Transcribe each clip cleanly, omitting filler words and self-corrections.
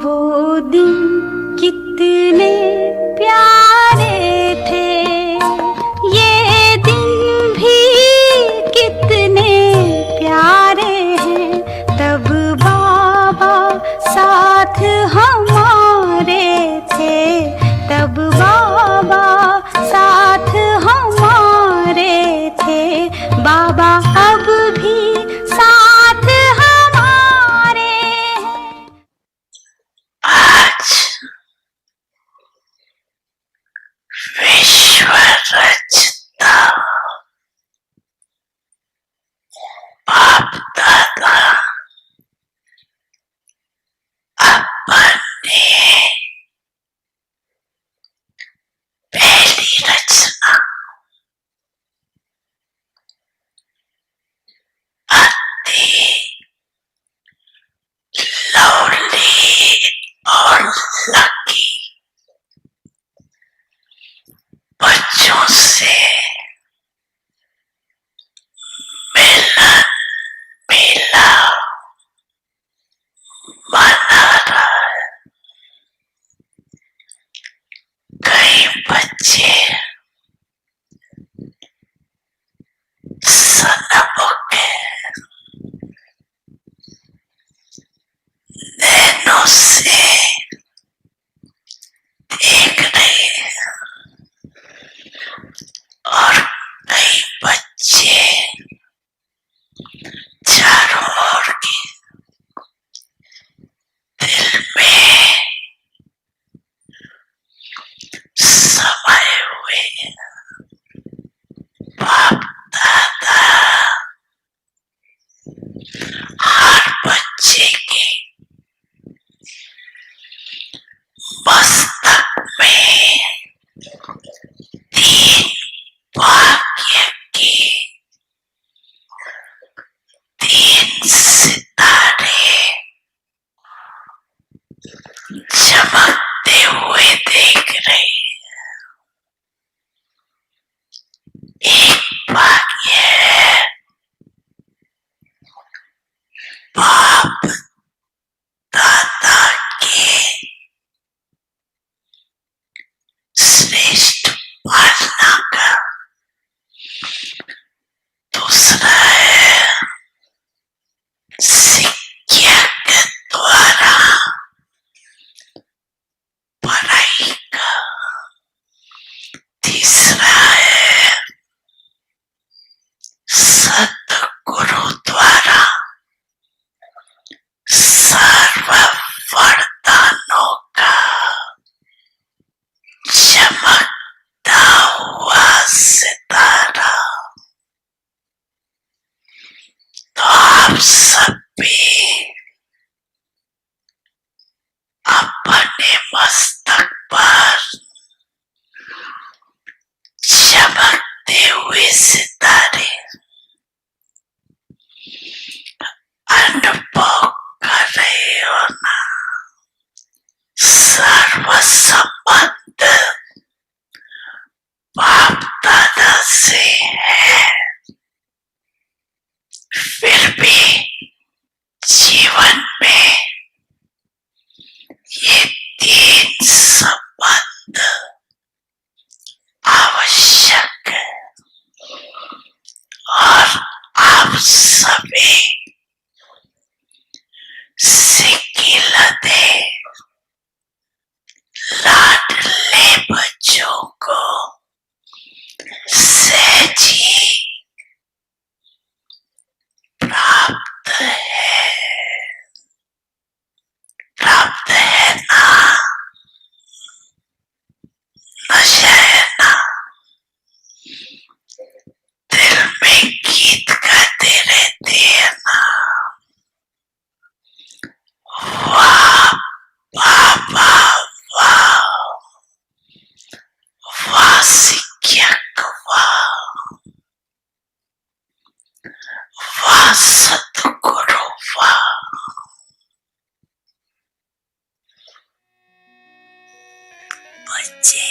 वो दिन कितने प्यारे थे, ये दिन भी कितने प्यारे हैं। तब बाबा साथ हमारे थे, तब बाबा साथ हमारे थे। बाबा अब भी साथ हमारे हैं। आज विश्व रचता बाप दादा अपने पहली रचना अति लवली और लकी बच्चों से मिलन मिला मना रहा है। कई बच्चे सनमुख नैनों से देख रहे हैं और कई बच्चे चारों ओर के दिल में समाये हुए बाप दादा हर बच्चे के मस्तक में तीन भाग्य के तीन सितारे चमकते हुए देख रहे हैं। एक भाग्य है बाप दादा के श्रेष्ठ पालना का, दूसरा है शिक्षक द्वारा पढ़ाई का, तीसरा है सतगुरु द्वारा सर्व वरदानों का चमकता हुआ सितारा। तो आप सब भी अपने मस्तक पर चमकते हुए सितारे अनुभव कर रहे हो ना। सर्व संबंध बाप दादा से है, फिर भी जीवन में ये तीन संबंध आवश्यक है और आप सभी सिकिलते लाडले बच्चों को सहजी प्राप्त है ना, नशा है ना। दिल में गीत गाते रहते हैं ना, वाह बाबा वाह, वाह शिक्षक वाह, वाह सतगुरु वाह। बच्चे,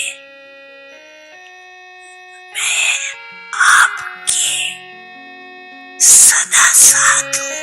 मैं आपके सदा साथ हूँ।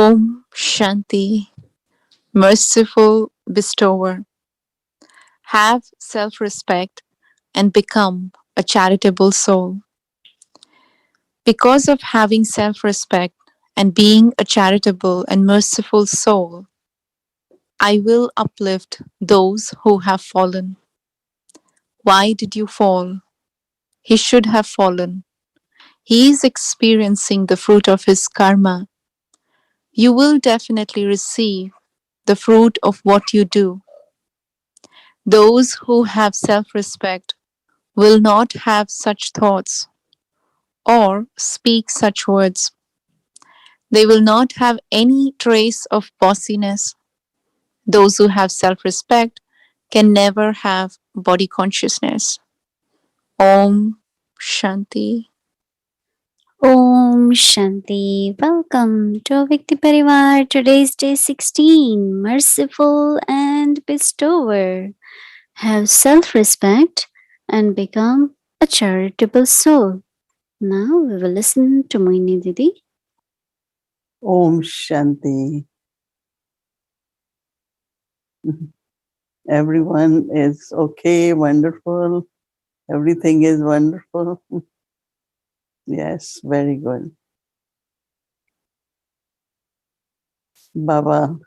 Om Shanti, merciful bestower, have self respect and become a charitable soul. Because of having self respect and being a charitable and merciful soul, I will uplift those who have fallen. Why did you fall? He should have fallen. He is experiencing the fruit of his karma. You will definitely receive the fruit of what you do. Those who have self respect will not have such thoughts or speak such words. They will not have any trace of bossiness. Those who have self respect can never have body consciousness. Om Shanti. Om Shanti. Welcome to Vikti Parivar. Today's day 16. Merciful and bestower. Have self respect and become a charitable soul. Now we will listen to Mohini Didi. Om Shanti. Everyone is okay, wonderful. Everything is wonderful. Yes, very good. Baba,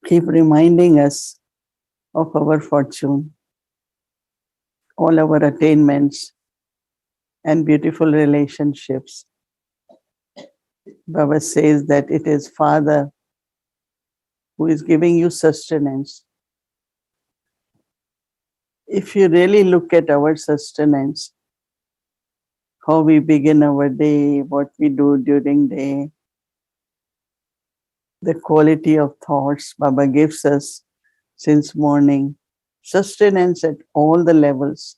keep reminding us of our fortune, all our attainments, and beautiful relationships. Baba says that it is Father who is giving you sustenance. If you really look at our sustenance, how we begin our day, what we do during day, the quality of thoughts Baba gives us since morning, sustenance at all the levels.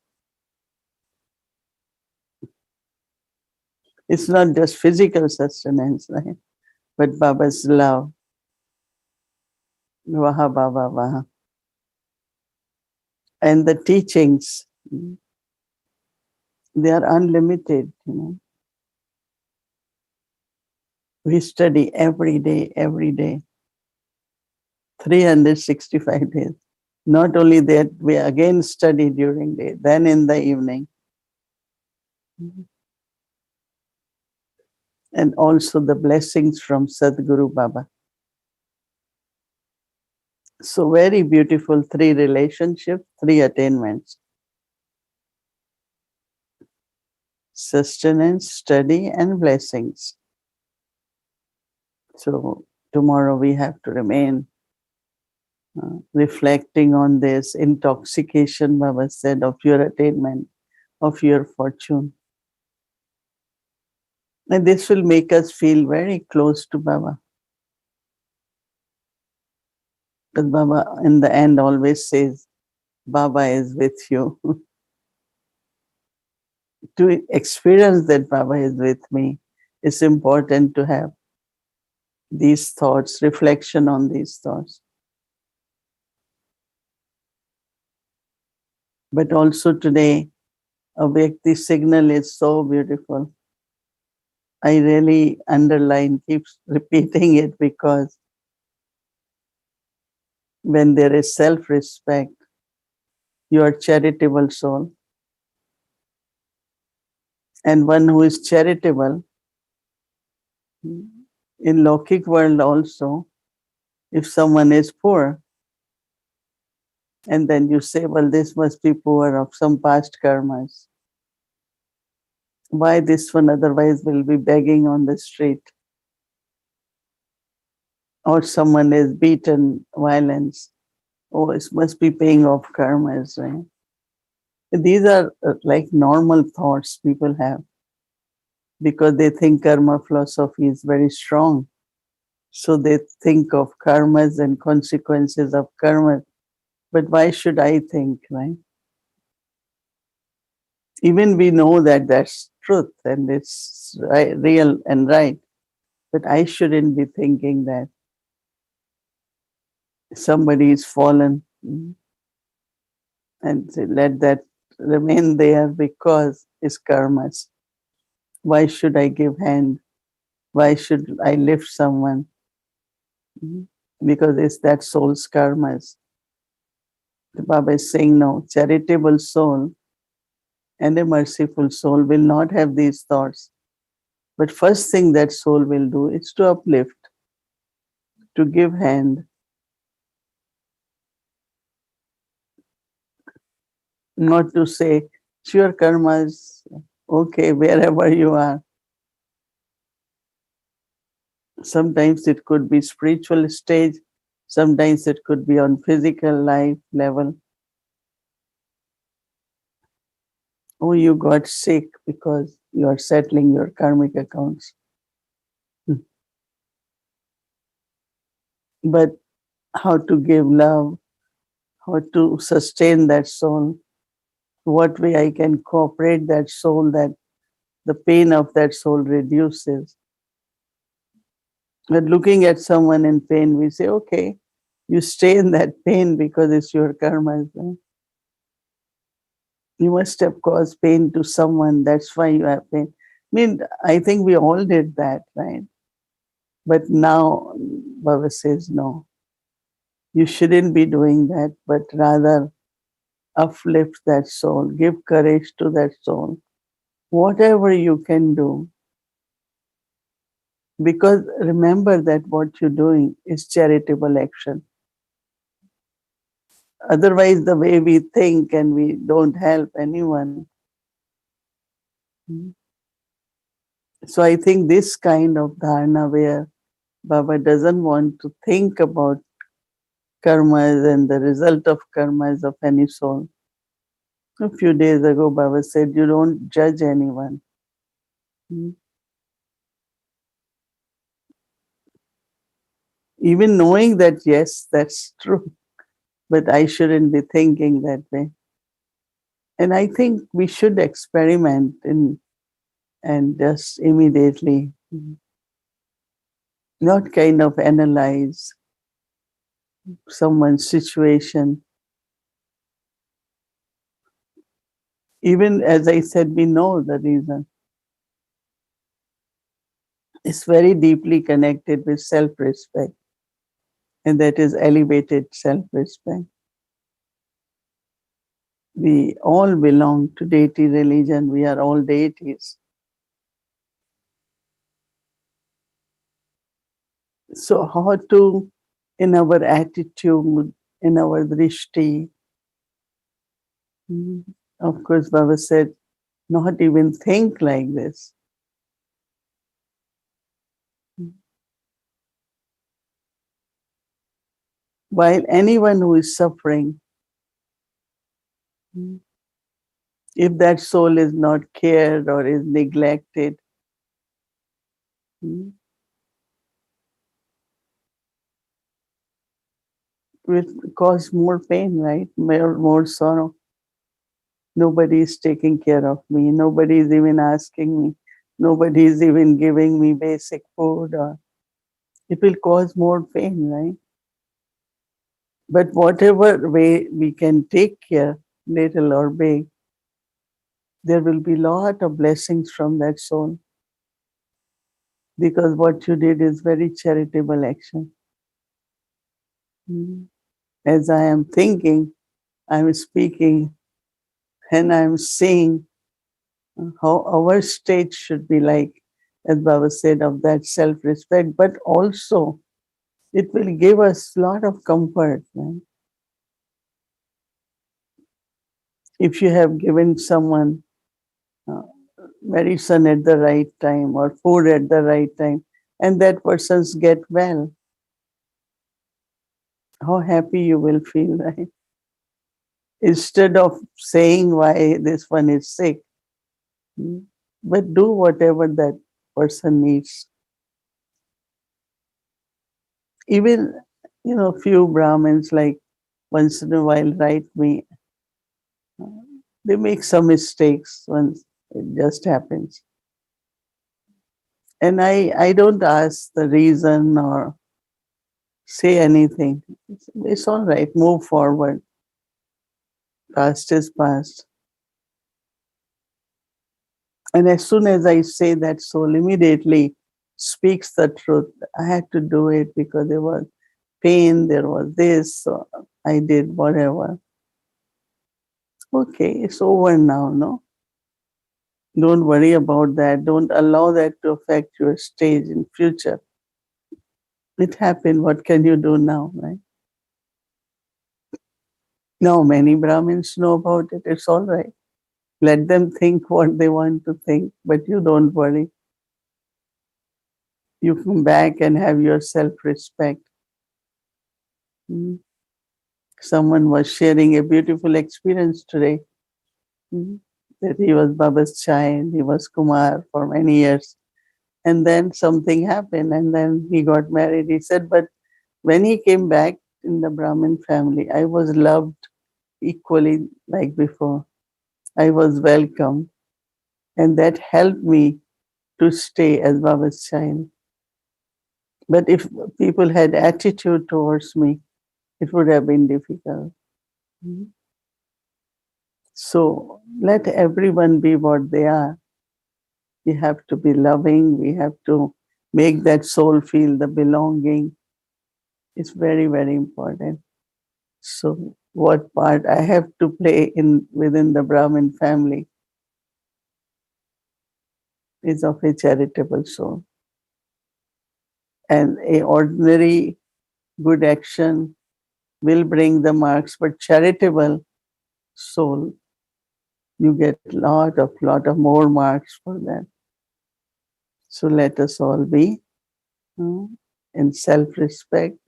It's not just physical sustenance, right? But Baba's love. Vaha Baba Vaha. And the teachings, they are unlimited. We study every day, 365 days. Not only that, we again study during day, then in the evening. And also the blessings from Sadhguru Baba. So very beautiful, 3 relationships, 3 attainments. Sustenance, study, and blessings. So tomorrow we have to remain reflecting on this intoxication, Baba said, of your attainment, of your fortune. And this will make us feel very close to Baba. But Baba, in the end, always says, Baba is with you. To experience that Baba is with me, it's important to have these thoughts, reflection on these thoughts. But also today, a Vyakti signal is so beautiful. I really underline, keeps repeating it because when there is self-respect, you are charitable soul. And one who is charitable, in Lokik world also, if someone is poor, and then you say, well, this must be poor of some past karmas. Why this one otherwise will be begging on the street? Or someone is beaten, violence. Oh, it must be paying off karmas, right? These are like normal thoughts people have because they think karma philosophy is very strong. So they think of karmas and consequences of karma. But why should I think, right? Even we know that that's truth and it's right, real and right. But I shouldn't be thinking that somebody is fallen and say, let that remain there because it's karmas. Why should I give hand? Why should I lift someone? Mhm. Because it's that soul's karmas. The Baba is saying no, charitable soul and a merciful soul will not have these thoughts. But first thing that soul will do is to uplift, to give hand, not to say, sure karmas, okay, wherever you are. Sometimes it could be spiritual stage, sometimes it could be on physical life level. Oh, you got sick because you are settling your karmic accounts. But how to give love, how to sustain that soul, what way I can cooperate that soul that the pain of that soul reduces. But looking at someone in pain, we say, okay, you stay in that pain because it's your karma. You must have caused pain to someone, that's why you have pain. I mean, I think we all did that, right? But now Baba says, no, you shouldn't be doing that, but rather uplift that soul, give courage to that soul, whatever you can do. Because remember that what you're doing is charitable action. Otherwise, the way we think and we don't help anyone. So I think this kind of dharana where Baba doesn't want to think about karmas and the result of karmas of any soul. A few days ago, Baba said, you don't judge anyone. Even knowing that, yes, that's true, but I shouldn't be thinking that way. And I think we should experiment and just immediately not kind of analyze someone's situation. Even as I said, we know the reason. It's very deeply connected with self respect, and that is elevated self respect. We all belong to deity religion, we are all deities. So, how to, in our attitude, in our drishti, of course, Baba said, not even think like this. While anyone who is suffering, if that soul is not cared or is neglected, will cause more pain, right? More sorrow. Nobody is taking care of me. Nobody is even asking me. Nobody is even giving me basic food. Or it will cause more pain, right? But whatever way we can take care, little or big, there will be lot of blessings from that soul because what you did is very charitable action. As I am thinking, I'm speaking, and I'm seeing how our state should be like, as Baba said, of that self-respect, but also it will give us a lot of comfort. Right? If you have given someone uh, medicine at the right time or food at the right time, and that person's get well, how happy you will feel, right? Instead of saying why this one is sick, but do whatever that person needs. Even, few Brahmins, like once in a while, write me. They make some mistakes once it just happens. And I don't ask the reason or say anything. It's all right, move forward. Past is past. And as soon as I say that soul, immediately speaks the truth. I had to do it because there was pain, there was this, so I did whatever. Okay, it's over now, no? Don't worry about that. Don't allow that to affect your stage in future. It happened. What can you do now, right? Now many Brahmins know about it. It's all right. Let them think what they want to think, but you don't worry. You come back and have your self-respect. Mm. Someone was sharing a beautiful experience today. Mm. That he was Baba's child, he was Kumar for many years. And then something happened and then he got married. He said, but when he came back in the Brahmin family, I was loved equally like before. I was welcomed. And that helped me to stay as Baba's child. But if people had attitude towards me, it would have been difficult. Mm. So let everyone be what they are. We have to be loving. We have to make that soul feel the belonging. It's very, very important. So what part I have to play in within the Brahmin family is of a charitable soul. And a ordinary good action will bring the marks, but charitable soul, you get lot of more marks for that. So let us all be in self-respect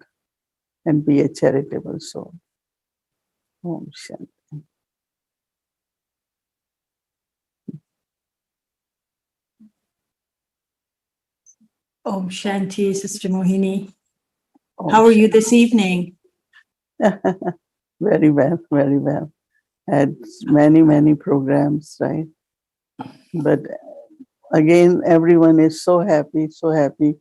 and be a charitable soul. Om Shanti. Om Shanti, Sister Mohini. Om How are you this evening? Shanti. Very well, very well. Had many programs, right? But again, everyone is so happy, so happy.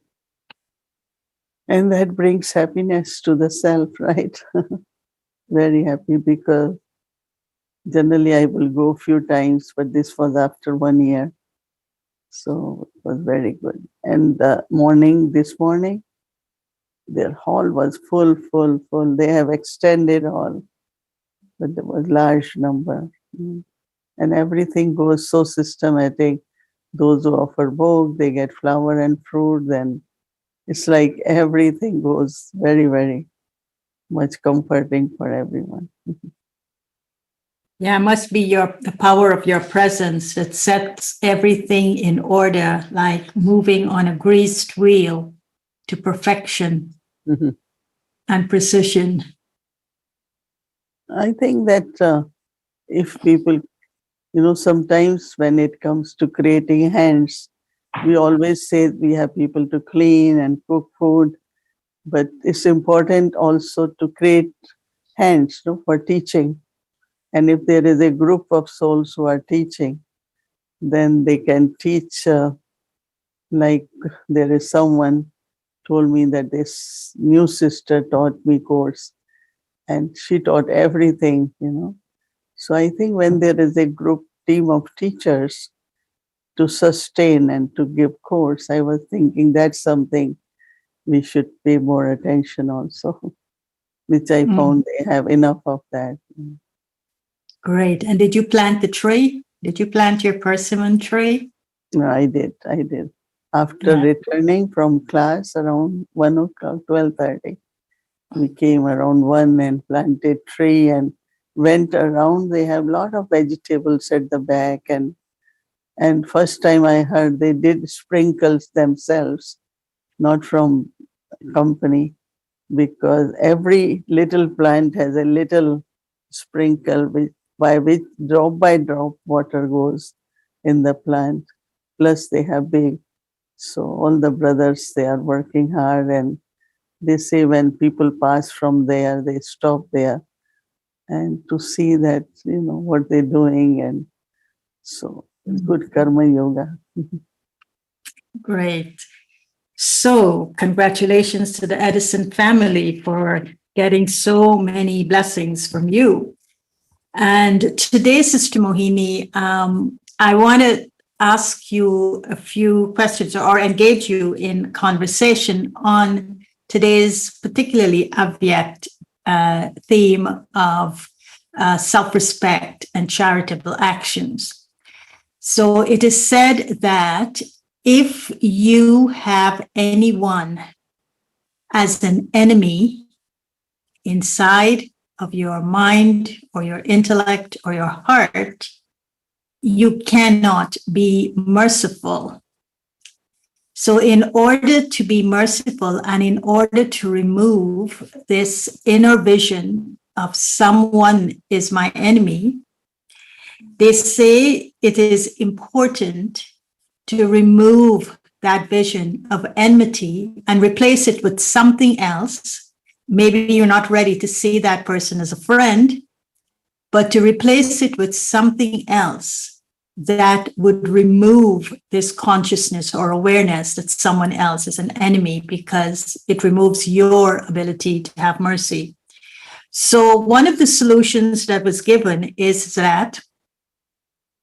And that brings happiness to the self, right? Very happy because generally I will go a few times, but this was after 1 year. So it was very good. And this morning, their hall was full. They have extended hall, but there was large number. Mm. And everything goes so systematic. Those who offer bhog, they get flower and fruit. Then it's like everything goes very much comforting for everyone. Yeah, it must be the power of your presence that sets everything in order, like moving on a greased wheel to perfection and precision. I think that if people, sometimes when it comes to creating hands, we always say we have people to clean and cook food, but it's important also to create hands for teaching. And if there is a group of souls who are teaching, then they can teach. Like there is someone told me that this new sister taught me course, and she taught everything. So I think when there is a group team of teachers to sustain and to give course, I was thinking that's something we should pay more attention also, which I found they have enough of that. Great. And did you plant the tree? Did you plant your persimmon tree? No, I did. After returning from class around 1 o'clock, 12:30, we came around 1 and planted tree and went around. They have a lot of vegetables at the back, and first time I heard they did sprinkles themselves, not from company, because every little plant has a little sprinkle by which drop by drop water goes in the plant. Plus they have big. So all the brothers, they are working hard, and they say when people pass from there, they stop there and to see that, what they're doing. And so good karma yoga. Great. So, congratulations to the Edison family for getting so many blessings from you. And today, Sister Mohini, I want to ask you a few questions or engage you in conversation on today's particularly Avyakt theme of self-respect and charitable actions. So it is said that if you have anyone as an enemy inside of your mind or your intellect or your heart, you cannot be merciful. So in order to be merciful and in order to remove this inner vision of someone is my enemy, they say it is important to remove that vision of enmity and replace it with something else. Maybe you're not ready to see that person as a friend, but to replace it with something else that would remove this consciousness or awareness that someone else is an enemy, because it removes your ability to have mercy. So one of the solutions that was given is that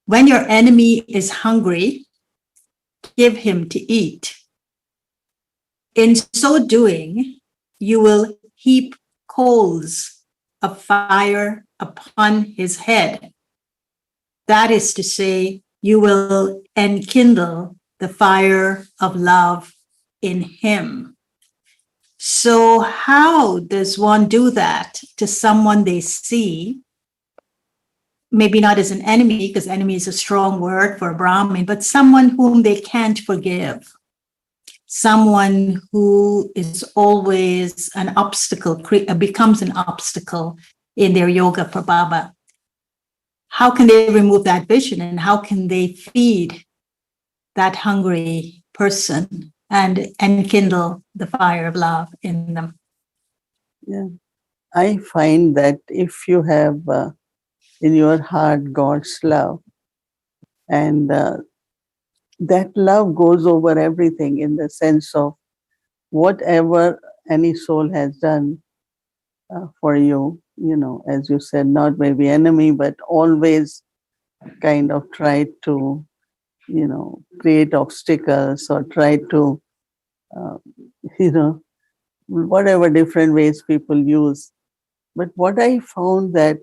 when your enemy is hungry, give him to eat. In so doing, you will heap coals of fire upon his head. That is to say, you will enkindle the fire of love in him. So how does one do that to someone they see? Maybe not as an enemy, because enemy is a strong word for a Brahmin, but someone whom they can't forgive. Someone who is always an obstacle, becomes an obstacle in their yoga for Baba. How can they remove that vision, and how can they feed that hungry person and enkindle the fire of love in them? Yeah. I find that if you have in your heart God's love, and that love goes over everything, in the sense of whatever any soul has done for you, as you said, not maybe enemy, but always kind of try to, create obstacles, or try to, uh, you know, whatever different ways people use. But what I found that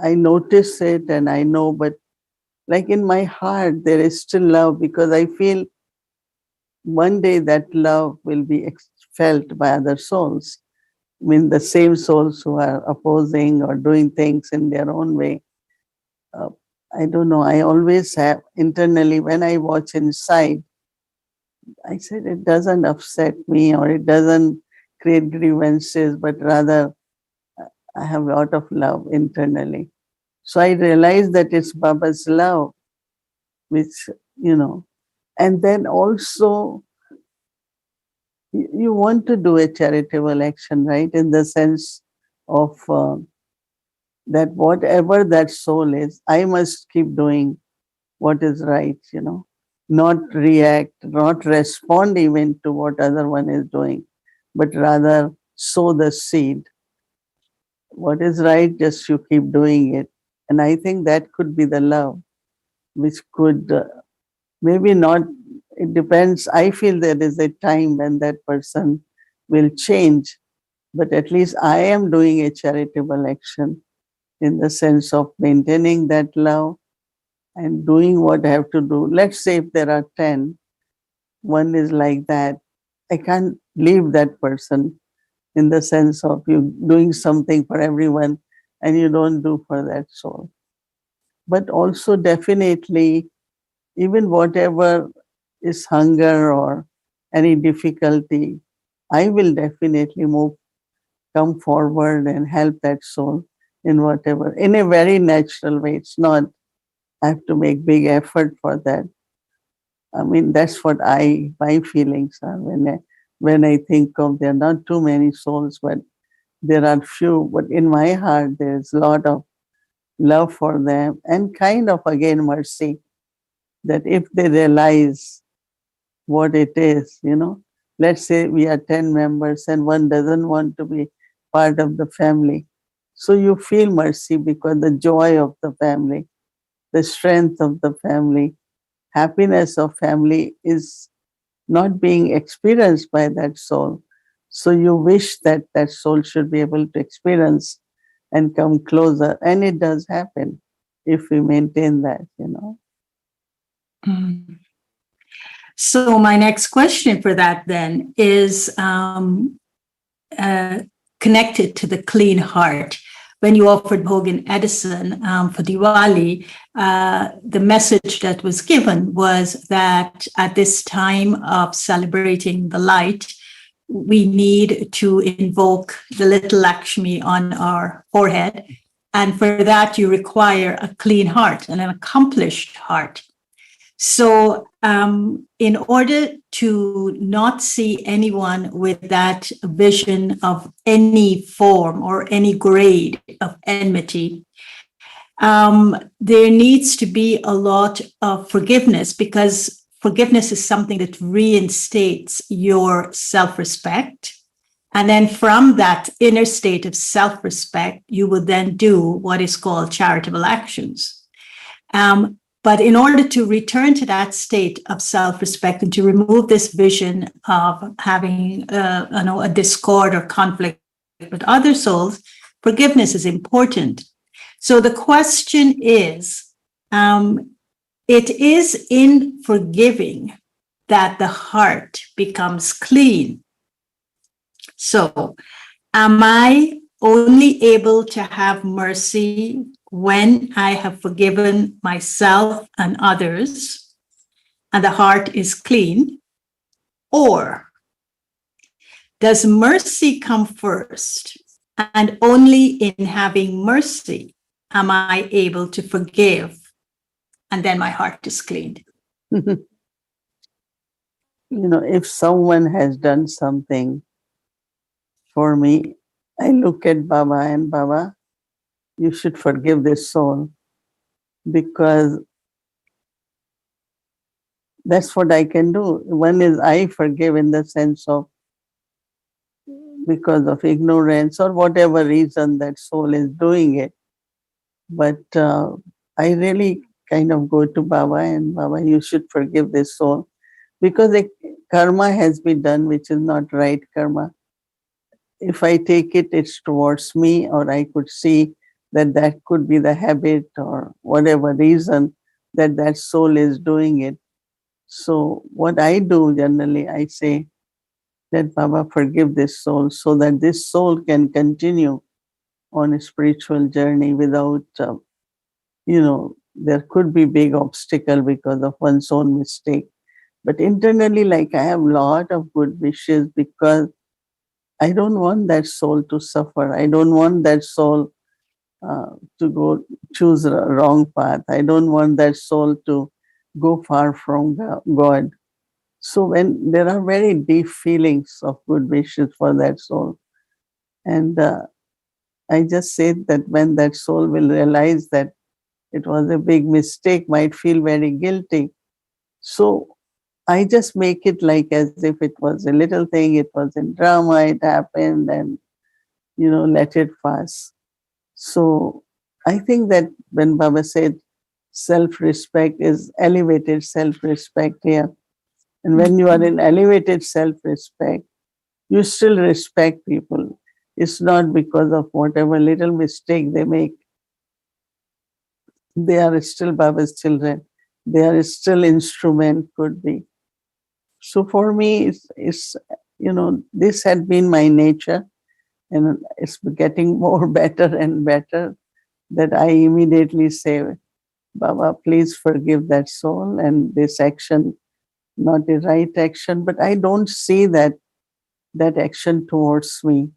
I notice it and I know, but like in my heart, there is still love, because I feel one day that love will be felt by other souls. I mean, the same souls who are opposing or doing things in their own way. Uh, I don't know. I always have internally, when I watch inside, I said it doesn't upset me or it doesn't create grievances, but rather I have a lot of love internally. So I realized that it's Baba's love, which, and then also you want to do a charitable action, right? In the sense of that whatever that soul is, I must keep doing what is right, not react, not respond even to what other one is doing, but rather sow the seed. What is right, just you keep doing it. And I think that could be the love, which could maybe not, it depends. I feel there is a time when that person will change, but at least I am doing a charitable action in the sense of maintaining that love and doing what I have to do. Let's say if there are 10, one is like that, I can't leave that person, in the sense of you doing something for everyone and you don't do for that soul. But also definitely, even whatever is hunger or any difficulty, I will definitely come forward and help that soul in whatever, in a very natural way. It's not, I have to make big effort for that. I mean, that's what my feelings are when I think of, there are not too many souls, but there are few. But in my heart, there's a lot of love for them, and kind of again mercy, that if they realize what it is, let's say we are 10 members and one doesn't want to be part of the family. So you feel mercy, because the joy of the family, the strength of the family, happiness of family is not being experienced by that soul. So you wish that that soul should be able to experience and come closer. And it does happen if we maintain that. Mm. So my next question for that then is connected to the clean heart. When you offered Bhogan Edison for Diwali, the message that was given was that at this time of celebrating the light, we need to invoke the little Lakshmi on our forehead. And for that, you require a clean heart and an accomplished heart. So, in order to not see anyone with that vision of any form or any grade of enmity, there needs to be a lot of forgiveness, because forgiveness is something that reinstates your self-respect. And then from that inner state of self-respect, you will then do what is called charitable actions. But in order to return to that state of self-respect and to remove this vision of having a discord or conflict with other souls, forgiveness is important. So the question is, it is in forgiving that the heart becomes clean. So am I only able to have mercy when I have forgiven myself and others and the heart is clean? Or does mercy come first, and only in having mercy am I able to forgive, and then my heart is cleaned? If someone has done something for me, I look at Baba and Baba, you should forgive this soul, because that's what I can do. One is I forgive in the sense of because of ignorance or whatever reason that soul is doing it. But I really kind of go to Baba and Baba, you should forgive this soul, because a karma has been done which is not right karma. If I take it, it's towards me, or I could see that that could be the habit or whatever reason that that soul is doing it. So what I do generally, I say that Baba, forgive this soul so that this soul can continue on a spiritual journey without, there could be big obstacle because of one's own mistake. But internally, like I have a lot of good wishes, because I don't want that soul to suffer. I don't want that soul to go choose a wrong path. I don't want that soul to go far from God. So when there are very deep feelings of good wishes for that soul, and I just say that when that soul will realize that it was a big mistake, might feel very guilty. So I just make it like as if it was a little thing, it was in drama, it happened, and let it pass. So I think that when Baba said self-respect is elevated self-respect here, and when you are in elevated self-respect, you still respect people. It's not because of whatever little mistake they make. They are still Baba's children. They are still instrument, could be. So for me, this had been my nature, and it's getting more better and better, that I immediately say, Baba, please forgive that soul and this action, not the right action. But I don't see that action towards me.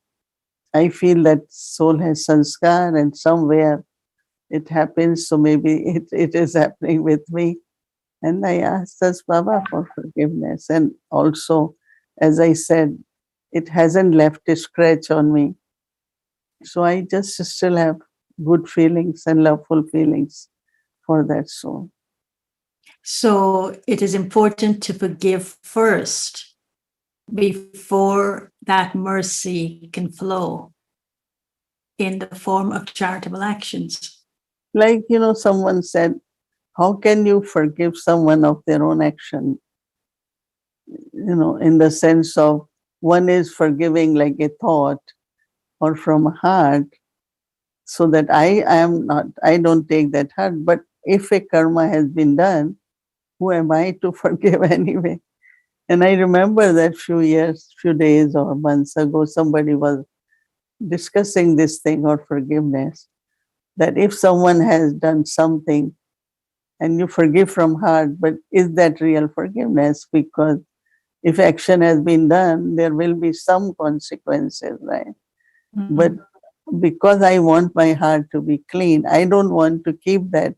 I feel that soul has sanskar, and somewhere it happens. So maybe it is happening with me. And I asked us Baba for forgiveness. And also, as I said, it hasn't left a scratch on me. So I just still have good feelings and loveful feelings for that soul. So it is important to forgive first before that mercy can flow in the form of charitable actions. Like, someone said, how can you forgive someone of their own action? In the sense of one is forgiving like a thought or from heart, so that I don't take that hurt. But if a karma has been done, who am I to forgive anyway? And I remember that few days or months ago, somebody was discussing this thing or forgiveness, that if someone has done something and you forgive from heart, but is that real forgiveness? Because if action has been done, there will be some consequences, right? But because I want my heart to be clean, I don't want to keep that,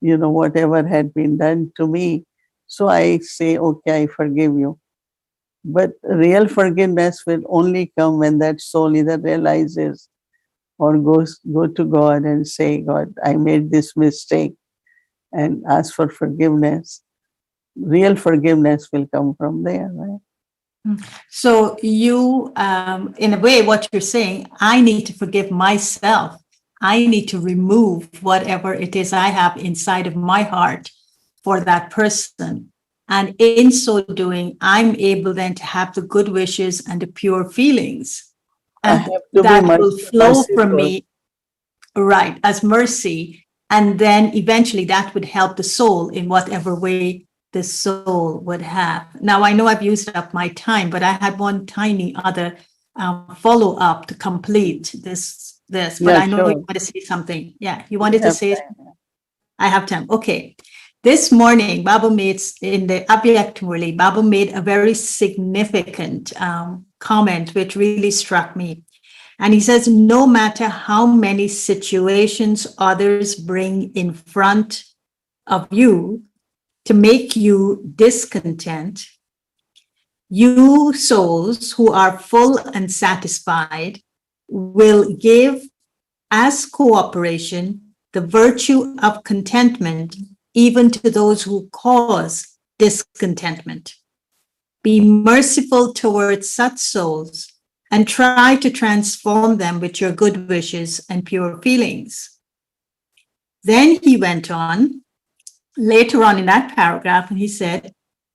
whatever had been done to me. So I say, okay, I forgive you. But real forgiveness will only come when that soul either realizes or go to God and say, God, I made this mistake, and ask for forgiveness. Real forgiveness will come from there, right? So you, in a way, what you're saying, I need to forgive myself. I need to remove whatever it is I have inside of my heart for that person. And in so doing, I'm able then to have the good wishes and the pure feelings. I And have to be that will flow from merciful. me, right, as mercy. And then eventually that would help the soul in whatever way the soul would have. Now, I know I've used up my time, but I had one tiny other follow up to complete this. But Yeah, I know you sure. want to say something. Yeah, you We wanted to have say, time. I have time. Okay. This morning, Baba made in the Abhyakt Murli, Baba made a very significant comment, which really struck me. And he says, no matter how many situations others bring in front of you to make you discontent, you souls who are full and satisfied will give as cooperation the virtue of contentment even to those who cause discontentment. Be merciful towards such souls and try to transform them with your good wishes and pure feelings. Then he went on later on in that paragraph and he said,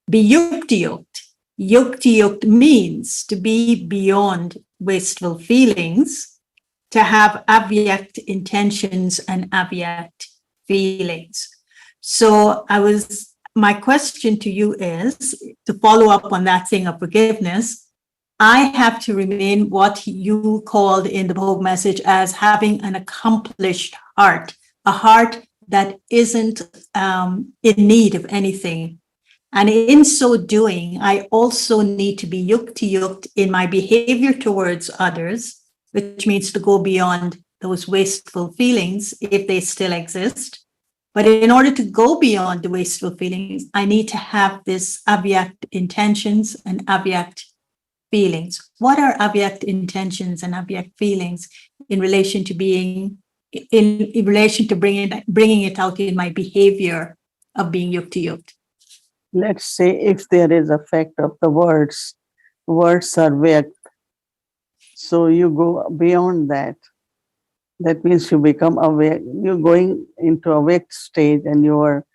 be yukti yukt. Yukti yukt means to be beyond wasteful feelings, to have avyakt intentions and avyakt feelings. So my question to you is to follow up on that thing of forgiveness. I have to remain what you called in the Bhog message as having an accomplished heart, a heart that isn't in need of anything. And in so doing, I also need to be yukti yukt in my behavior towards others, which means to go beyond those wasteful feelings if they still exist. But in order to go beyond the wasteful feelings, I need to have this avyakt intentions and avyakt feelings. What are avyakt intentions and avyakt feelings in relation to in relation to bringing it out in my behavior of being yukti yukt? Let's say if there is effect of the words are Vyakt. So you go beyond that. That means you become aware. You're going into a Vyakt stage and your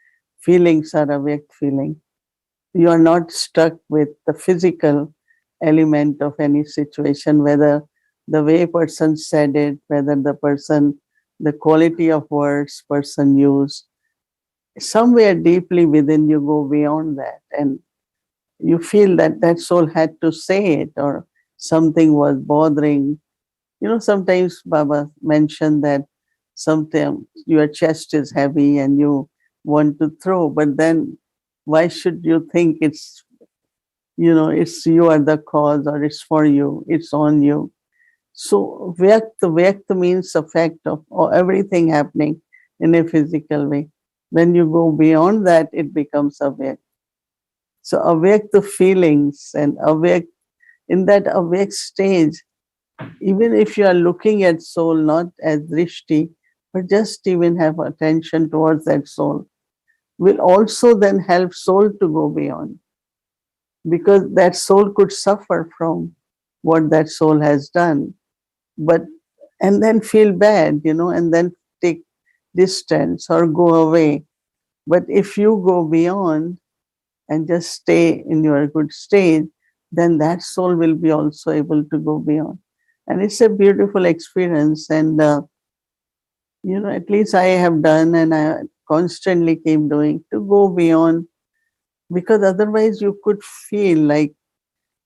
feelings are a Vyakt feeling. You are not stuck with the physical element of any situation, whether the way person said it, whether the quality of words person used. Somewhere deeply within you go beyond that, and you feel that that soul had to say it, or something was bothering. Sometimes Baba mentioned that sometimes your chest is heavy and you want to throw, but then why should you think it's you are the cause, or it's for you, it's on you. So Vyakta means the fact of everything happening in a physical way. When you go beyond that, it becomes Avyakt. So Avyakt feelings and Avyakt, in that Avyakt stage, even if you are looking at soul not as drishti, but just even have attention towards that soul, will also then help soul to go beyond. Because that soul could suffer from what that soul has done, but and then feel bad, and then take distance or go away. But if you go beyond and just stay in your good state, then that soul will be also able to go beyond. And it's a beautiful experience. And, at least I have done and I constantly keep doing to go beyond, because otherwise you could feel like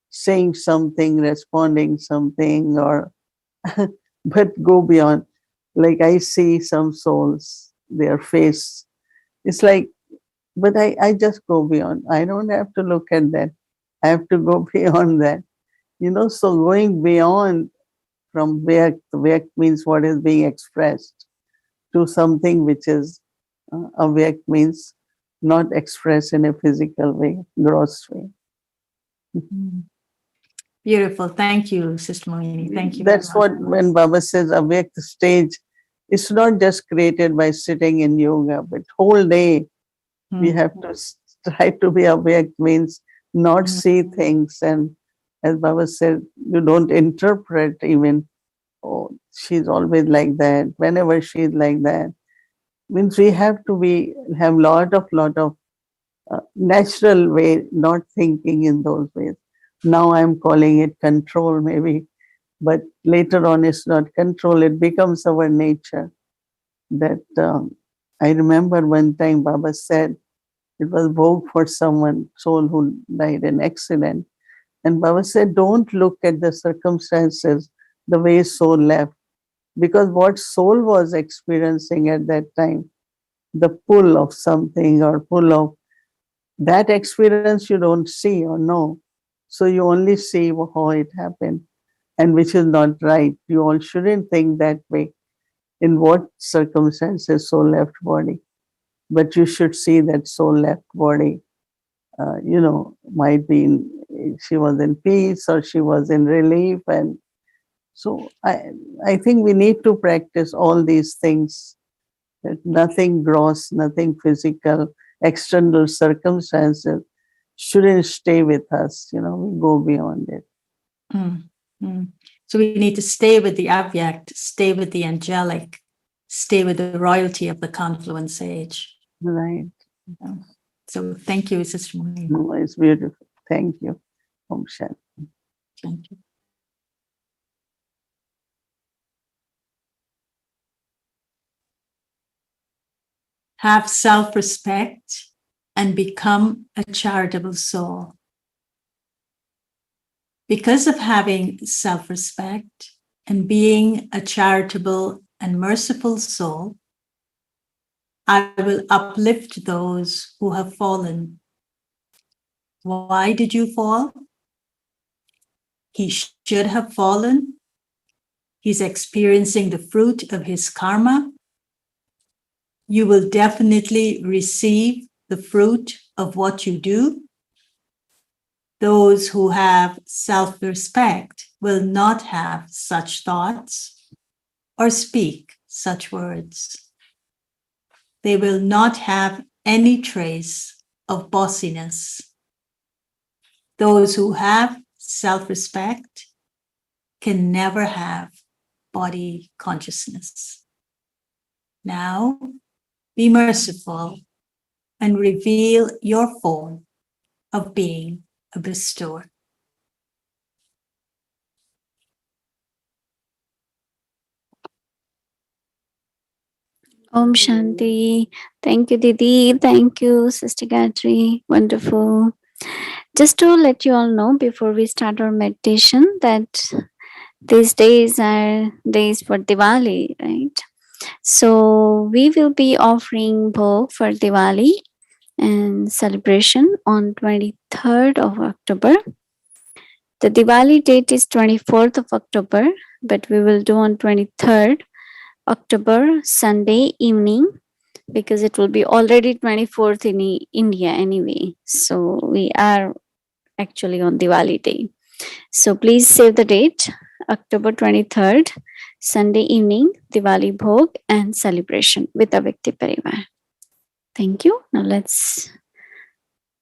saying something, responding something, or but go beyond. Like I see some souls, their face, it's like, but I just go beyond. I don't have to look at that. I have to go beyond that. So going beyond from where means what is being expressed, to something which is awake means not expressed in a physical way, gross way. Mm. Beautiful. Thank you, Sister Mohini. Thank you very That's much. what when Baba says awake stage, it's not just created by sitting in yoga, but whole day we Mm. have to try to be awake means not Mm. see things. And as Baba said, you don't interpret even, oh, she's always like that, whenever she's like that. Means we have to have lot of natural way, not thinking in those ways. Now I'm calling it control maybe, but later on it's not control, it becomes our nature. That I remember one time Baba said, it was vogue for someone, soul who died in accident. And Baba said, don't look at the circumstances, the way soul left. Because what soul was experiencing at that time, the pull of something or pull of that experience, you don't see or know. So you only see how it happened, and which is not right. You all shouldn't think that way. In what circumstances soul left body, but you should see that soul left body. Might be she was in peace or she was in relief, and so I think we need to practice all these things. That nothing gross, nothing physical, external circumstances shouldn't stay with us. We go beyond it. Mm. Mm. So we need to stay with the abject, stay with the angelic, stay with the royalty of the confluence age. Right. So thank you, Sister Mohini. No, it's beautiful. Thank you. Om Shanti. Thank you. Have self-respect and become a charitable soul. Because of having self-respect and being a charitable and merciful soul, I will uplift those who have fallen. Why did you fall? He should have fallen. He's experiencing the fruit of his karma. You will definitely receive the fruit of what you do. Those who have self-respect will not have such thoughts or speak such words. They will not have any trace of bossiness. Those who have self-respect can never have body consciousness. Now, be merciful and reveal your form of being a bestower. Om Shanti. Thank you, Didi. Thank you, Sister Gayatri. Wonderful. Just to let you all know before we start our meditation that these days are days for Diwali, right? So we will be offering bhog for Diwali and celebration on 23rd of October. The Diwali date is 24th of October, but we will do on 23rd October Sunday evening because it will be already 24th in India anyway. So we are actually on Diwali day. So please save the date, October 23rd, Sunday evening, Diwali Bhog and celebration with Avikti Parivar. Thank you. Now let's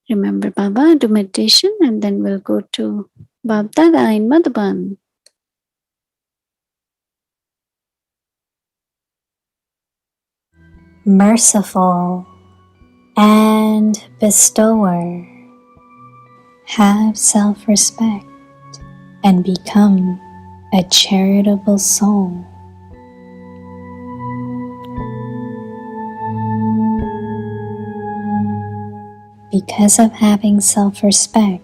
remember Baba, do meditation, and then we'll go to Babdada in Madhuban. Merciful, and bestower. Have self-respect and become a charitable soul. Because of having self-respect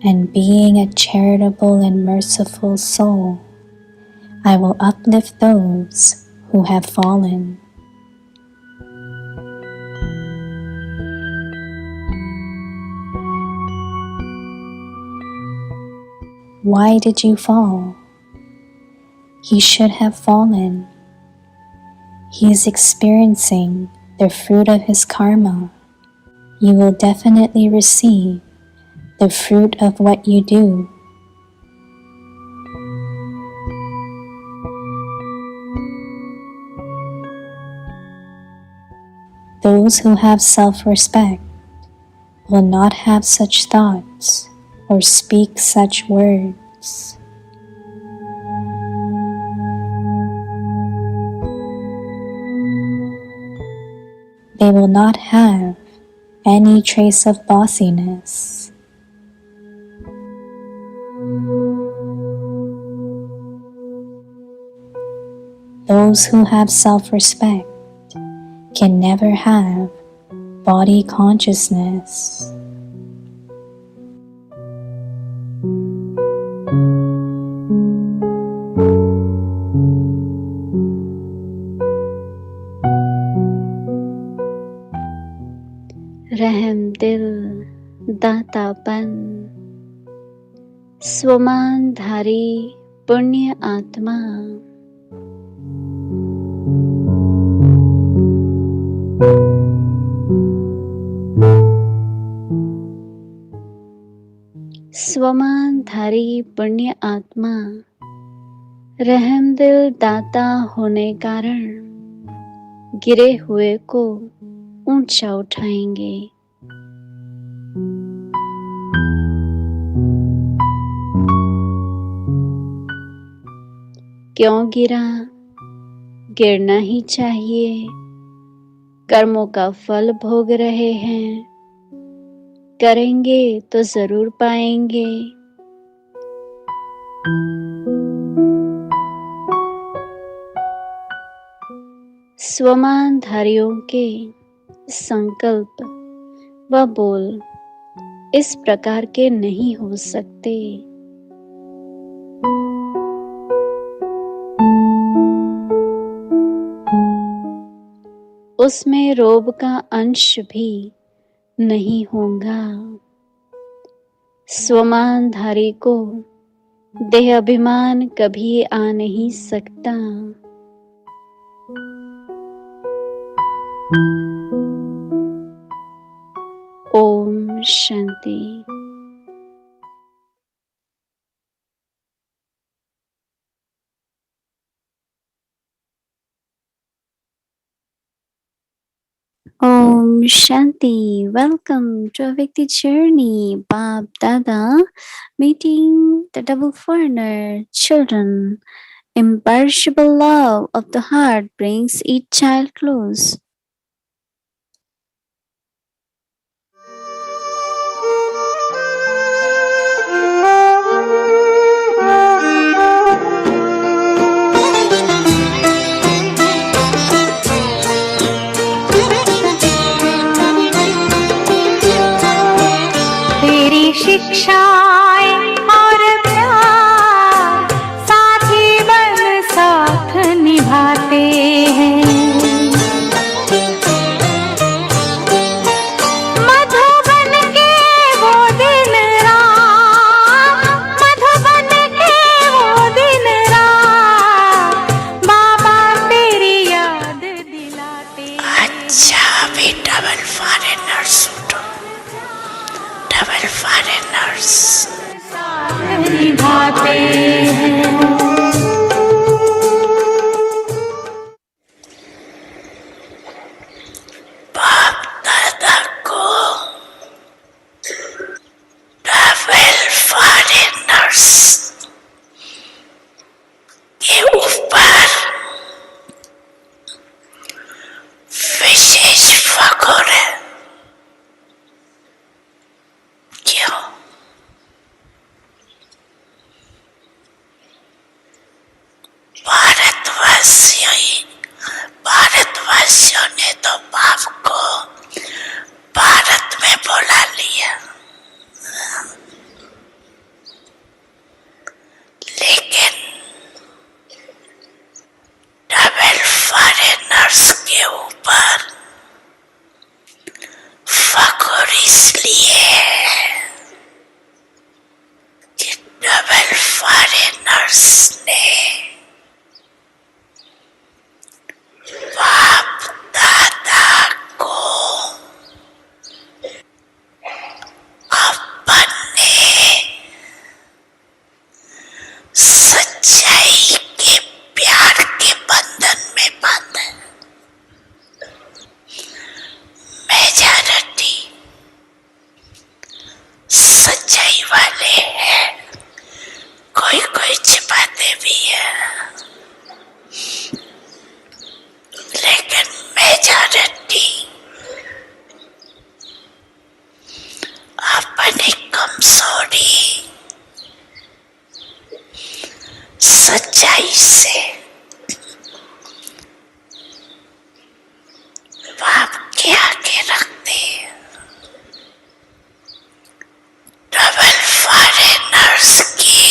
and being a charitable and merciful soul, I will uplift those who have fallen. Why did you fall? He should have fallen. He is experiencing the fruit of his karma. You will definitely receive the fruit of what you do. Those who have self-respect will not have such thoughts or speak such words. They will not have any trace of bossiness. Those who have self-respect can never have body consciousness. रहम दिल दातापन स्वमानधारी पुण्य आत्मा स्वमानधारी पुण्य आत्मा रहम दिल दाता होने कारण गिरे हुए को ऊंचा उठाएंगे। क्यों गिरा? गिरना ही चाहिए। कर्मों का फल भोग रहे हैं, करेंगे तो जरूर पाएंगे। स्वमानधारियों के संकल्प व बोल इस प्रकार के नहीं हो सकते। उसमें रोब का अंश भी नहीं होगा। स्वमानधारी को देह अभिमान कभी आ नहीं सकता। Om Shanti. Om Shanti. Welcome to a Vikti journey. Bab Dada meeting the double foreigner children. Imperishable love of the heart brings each child close. शिक्षाएं और प्यार साथी बन साथ निभाते हैं। मधुबन के वो दिन रात, मधुबन के वो दिन रात, बाबा तेरी याद दिलाते। अच्छा अभी डबल फॉरेनर्स डबल फॉरेनर्स निभाते हैं। बाप दादा को डबल फॉरेनर्स के ऊपर विशेष फख्र है। भारतवासियों ने तो बाप को भारत में बुला लिया, लेकिन डबल फॉरेनर्स के ऊपर फख्र इसलिए है कि डबल फॉरेनर्स ने बाप दादा को अपने सच्चाई के प्यार के बंधन में बांधा। मेजॉरिटी सच्चाई वाले हैं, कोई कोई छिपाते भी है, लेकिन मेजॉरिटी अपनी कमजोरी सच्चाई से बाप के आगे रखते हैं। डबल फॉरेनर्स की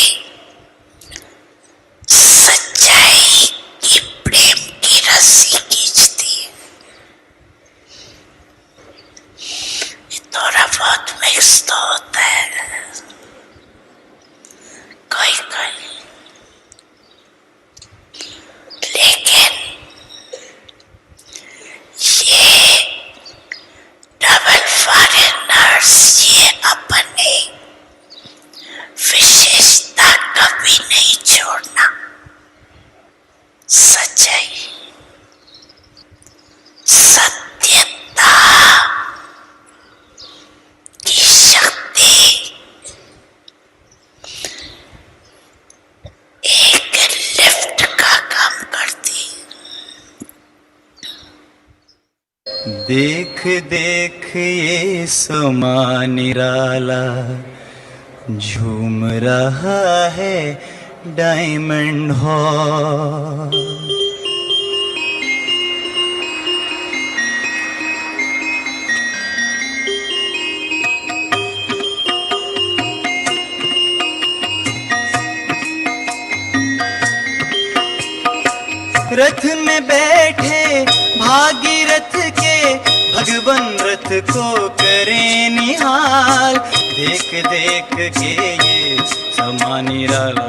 सच्चाई की प्रेम की रस्सी खींचती है। ये थोड़ा बहुत मिक्स तो होता है, कोई कोई, लेकिन ये डबल फॉरेनर्स ये अपने विशेषता कभी नहीं छोड़ना। सच्चाई, सत्यता की शक्ति एक लिफ्ट का काम करती। देख देख ये समा निराला, झूम रहा है डायमंड हॉल। रथ में बैठे भागीरथ के, भगवन रथ को करे निहाल। देख देख के ये समा निराला,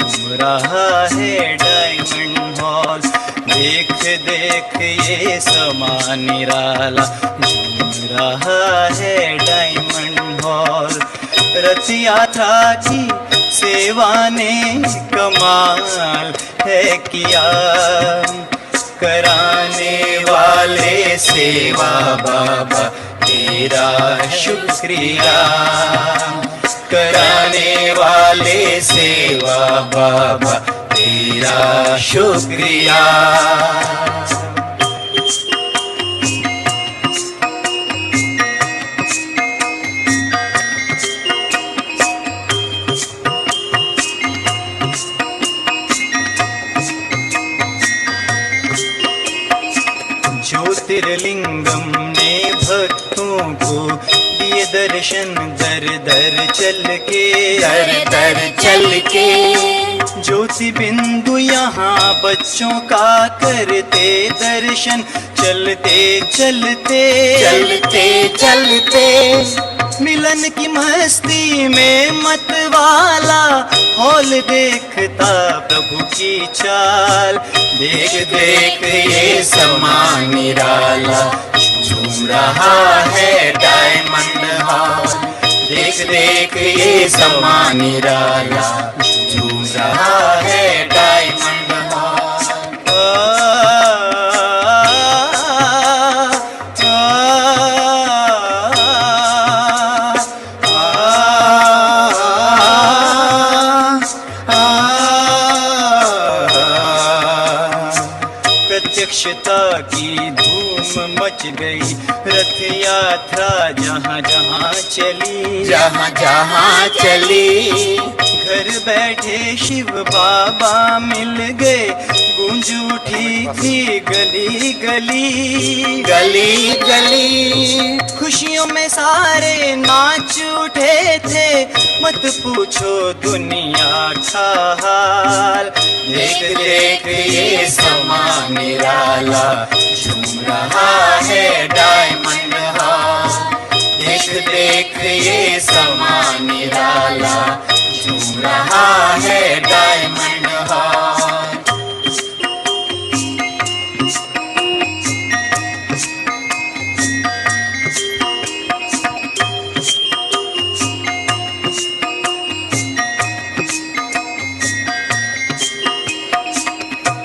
झूम रहा है डायमंड हॉल। देख देख ये समा निराला, झूम रहा है डायमंड हॉल। रथ यात्रा की सेवा ने कमाल है किया, कराने वाले सेवा बाबा तेरा शुक्रिया। कराने वाले सेवा बाबा तेरा शुक्रिया। ज्योतिर्लिंगम ने भक्तों को दिए दर्शन, दर दर चल के, दर दर चल के। ज्योति बिंदु यहाँ बच्चों का करते दर्शन, चलते चलते चलते चलते। मिलन की मस्ती में मतवाला, हॉल देखता प्रभु की चाल। देख देख ये समा निराला, झूम रहा है डायमंड हॉल। देख देख ये समा निराला, झूम रहा है डायमंड हॉल। प्रत्यक्षता की धूम मच गई, रथ यात्रा जहाँ जहाँ चली, जहाँ जहाँ चली। घर बैठे शिव बाबा मिल गए, गूंज उठी थी गली गली गली गली। खुशियों में सारे नाच उठे थे, मत पूछो दुनिया का हाल। देख देख ये समा निराला, झूम रहा है डायमंड हॉल। देख देख ये समा निराला, झूम रहा है डायमंड हॉल।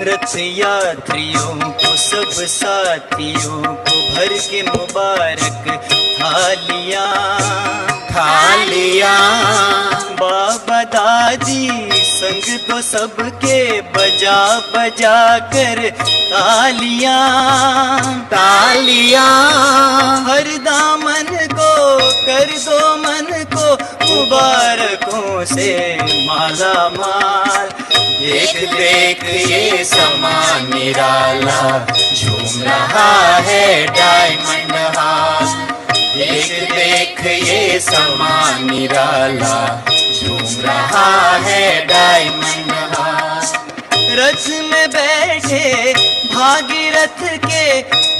रथ यात्रियों को सब साथियों को भर के मुबारक थालियां थालियां। बाबा दादी संग तो सबके बजा बजा कर तालियां तालियां। हर दामन को कर दो मन को मुबारकों से माला माल। देख देख ये समा निराला, झूम रहा है डायमंड हॉल। देख देख ये समा निराला, झूम रहा है डायमंड हॉल। रथ में बैठे भागीरथ के,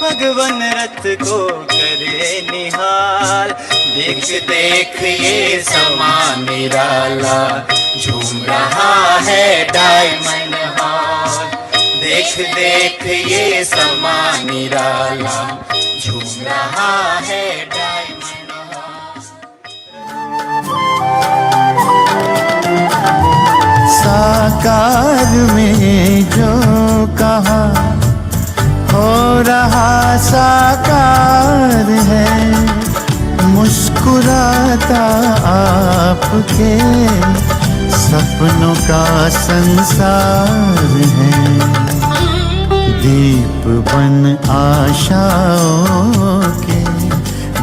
भगवन रथ को करे निहाल। देख देख ये समा निराला, झूम रहा है डायमंड हॉल। देख देख ये समा निराला, झूम रहा है डायमंड हॉल। साकार में जो कहा हो रहा साकार है, मुस्कुराता आपके सपनों का संसार है। दीप बन आशाओं के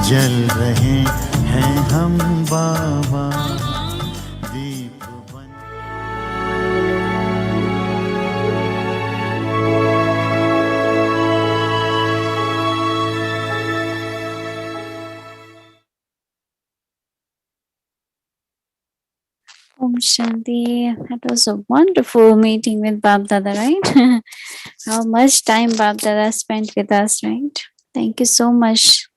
जल रहे हैं हम बाबा। दीप बन Om Shanti. That was a wonderful meeting with Bab Dada, right? How much time Bab Dada spent with us, right? Thank you so much.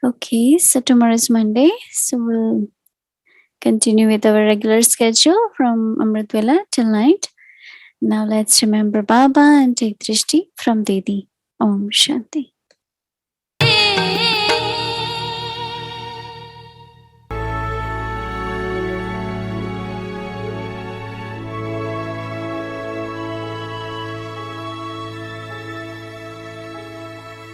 Okay, so tomorrow is Monday, so we'll continue with our regular schedule from Amrit Vela till night. Now let's remember Baba and take Drishti from Didi. Om Shanti.